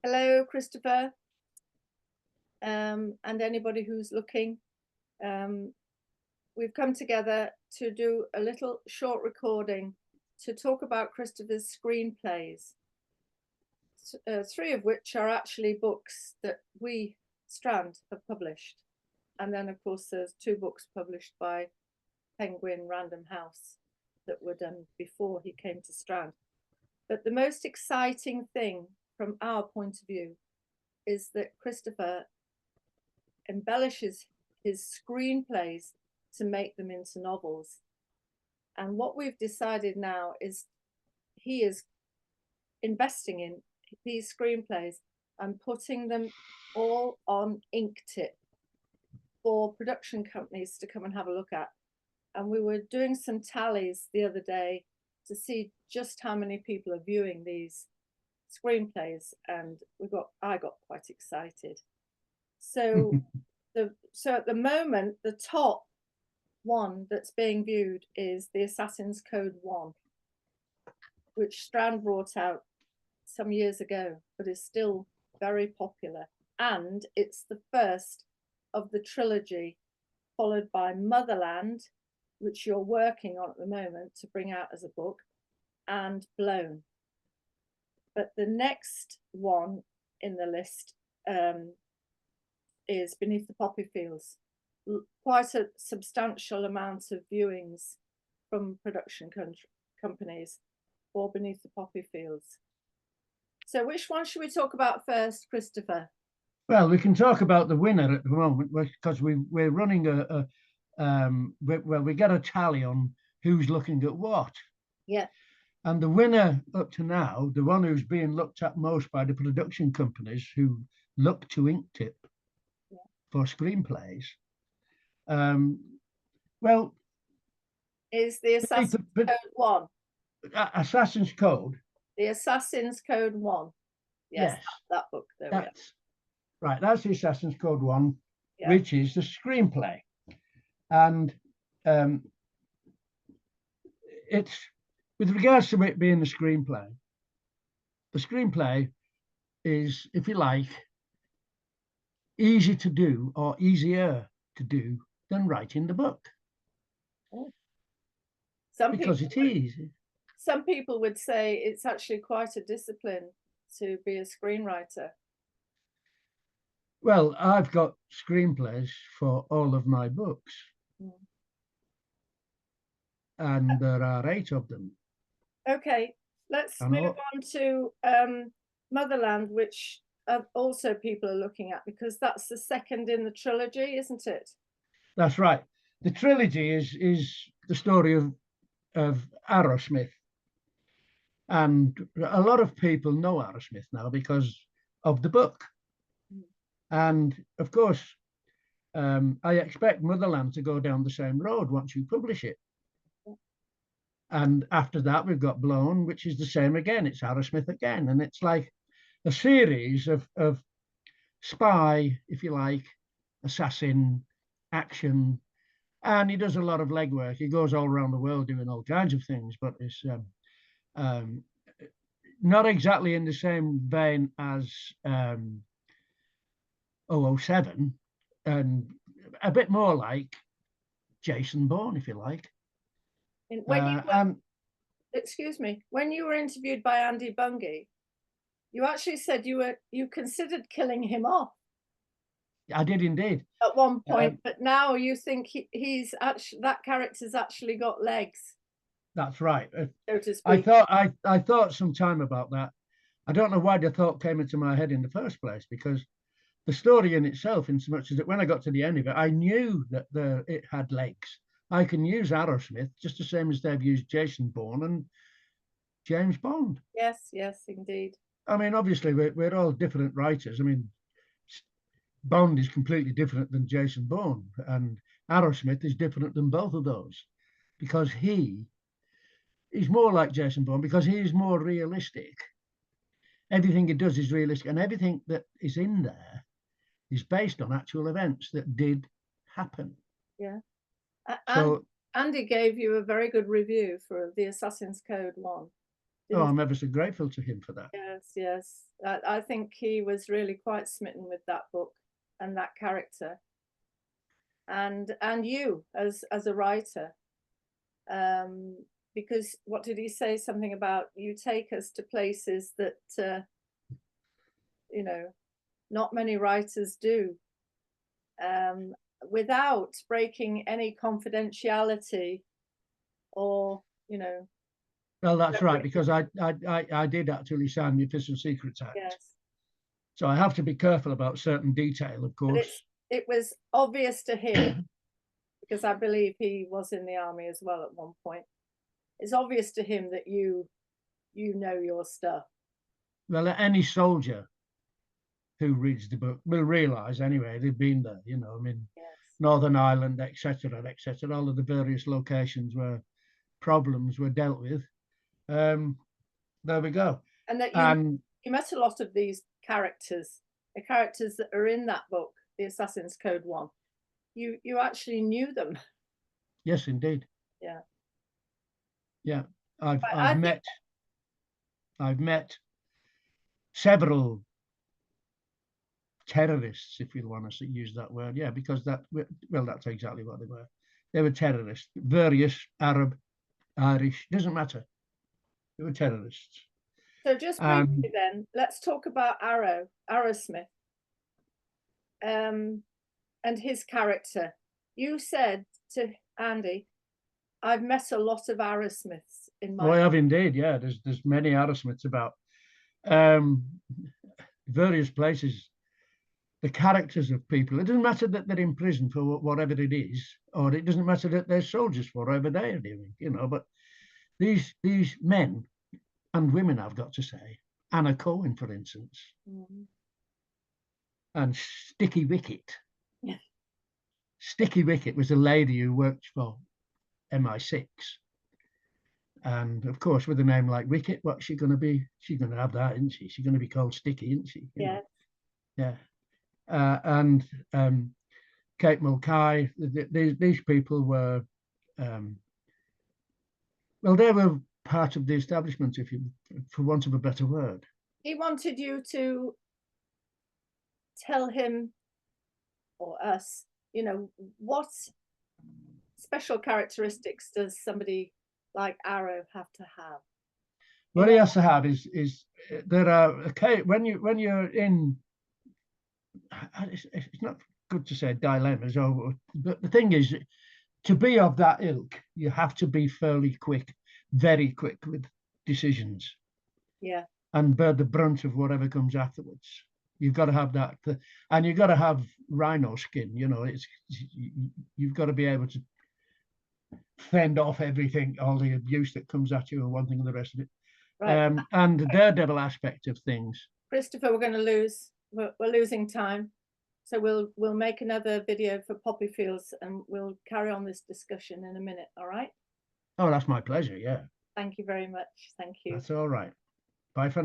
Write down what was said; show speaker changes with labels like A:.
A: Hello, Christopher, and anybody who's looking. We've come together to do a little short recording to talk about Christopher's screenplays, three of which are actually books that we, Strand, have published. And then, of course, there's two books published by Penguin Random House that were done before he came to Strand. But the most exciting thing from our point of view is that Christopher embellishes his screenplays to make them into novels. And what we've decided now is he is investing in these screenplays and putting them all on InkTip for production companies to come and have a look at. And we were doing some tallies the other day to see just how many people are viewing these screenplays, and I got quite excited. So at the moment, the top one that's being viewed is the Assassin's Code 1, which Strand brought out some years ago, but is still very popular. And it's the first of the trilogy, followed by Motherland, which you're working on at the moment to bring out as a book, and Blown. But the next one in the list is Beneath the Poppy Fields. Quite a substantial amount of viewings from production companies for Beneath the Poppy Fields. So which one should we talk about first, Christopher?
B: Well, we can talk about the winner at the moment because we're running we get a tally on who's looking at what.
A: Yeah. And
B: the winner up to now, the one who's being looked at most by the production companies who look to InkTip for screenplays, well,
A: is the Assassin's Code 1.
B: Assassin's Code.
A: The Assassin's Code 1. Yes. That book.
B: Right, that's the Assassin's Code 1, which is the screenplay. And it's, with regards to it being the screenplay is, if you like, easy to do or easier to do than writing the book. Because it's easy.
A: Some people would say it's actually quite a discipline to be a screenwriter.
B: Well, I've got screenplays for all of my books. And there are 8 of them.
A: Okay, let's move on to Motherland, which also people are looking at, because that's the second in the trilogy, isn't it?
B: That's right. The trilogy is the story of Arrowsmith. And a lot of people know Arrowsmith now because of the book. And of course, I expect Motherland to go down the same road once you publish it. And after that, we've got Blown, which is the same again. It's Arrowsmith again. And it's like a series of spy, if you like, assassin, action. And he does a lot of legwork. He goes all around the world doing all kinds of things, but it's not exactly in the same vein as 007, and a bit more like Jason Bourne, if you like.
A: Excuse me, when you were interviewed by Andy Bungay, you actually said you considered killing him off.
B: I did indeed.
A: At one point, but now you think he's actually, that character's actually got legs.
B: That's right.
A: So to speak.
B: I thought some time about that. I don't know why the thought came into my head in the first place, because the story in itself, in so much as that when I got to the end of it, I knew that it had legs. I can use Arrowsmith just the same as they've used Jason Bourne and James Bond.
A: Yes, indeed.
B: I mean, obviously, we're all different writers. I mean, Bond is completely different than Jason Bourne, and Arrowsmith is different than both of those, because he's more like Jason Bourne, because he is more realistic. Everything he does is realistic, and everything that is in there is based on actual events that did happen.
A: Yeah. So Andy gave you a very good review for the Assassin's Code 1.
B: Oh, I'm ever so grateful to him for that.
A: Yes, yes. I think he was really quite smitten with that book and that character, and you as a writer, because what did he say? Something about you take us to places that you know, not many writers do, without breaking any confidentiality or, you know.
B: Well, that's right, because I did actually sign the Official Secrets Act.
A: Yes.
B: So I have to be careful about certain detail, of course.
A: But it was obvious to him, because I believe he was in the army as well at one point. It's obvious to him that you know your stuff.
B: Well, any soldier who reads the book will realise anyway, they've been there, you know, I mean,
A: Yes.
B: Northern Ireland, etc., all of the various locations where problems were dealt with. There we go.
A: And that you met a lot of these characters, the characters that are in that book, the Assassin's Code 1. You actually knew them.
B: Yes, indeed.
A: Yeah.
B: Yeah. I've met several terrorists, if you want to use that word. Yeah, because that's exactly what they were. They were terrorists, various Arab, Irish, doesn't matter. They were terrorists.
A: So just briefly then, let's talk about Arrowsmith, and his character. You said to Andy, I've met a lot of Arrowsmiths in my life.
B: I have indeed, yeah. There's many Arrowsmiths about. Various places, the characters of people. It doesn't matter that they're in prison for whatever it is, or it doesn't matter that they're soldiers for whatever they are doing, you know. But these men and women, I've got to say, Anna Cohen, for instance, and Sticky Wicket.
A: Yeah.
B: Sticky Wicket was a lady who worked for MI6. And of course, with a name like Wicket, what's she going to be? She's going to have that, isn't she? She's going to be called Sticky, isn't she?
A: Yeah.
B: Yeah. And Kate Mulcahy, these people were, well, they were part of the establishment, for want of a better word.
A: He wanted you to tell him, or us, you know, what special characteristics does somebody like Arrow have to have?
B: What he has to have is there are, okay, when you're in, it's not good to say dilemmas, but the thing is, to be of that ilk, you have to be fairly quick, very quick with decisions.
A: Yeah.
B: And bear the brunt of whatever comes afterwards. You've got to have that, and you've got to have rhino skin. You know, you've got to be able to fend off everything, all the abuse that comes at you, and one thing and the rest of it. Right. And the daredevil aspect of things.
A: Christopher, we're going to lose. We're losing time, so we'll make another video for Poppy Fields, and we'll carry on this discussion in a minute. All right?
B: Oh, that's my pleasure. Yeah.
A: Thank you very much. Thank you.
B: That's all right. Bye for now.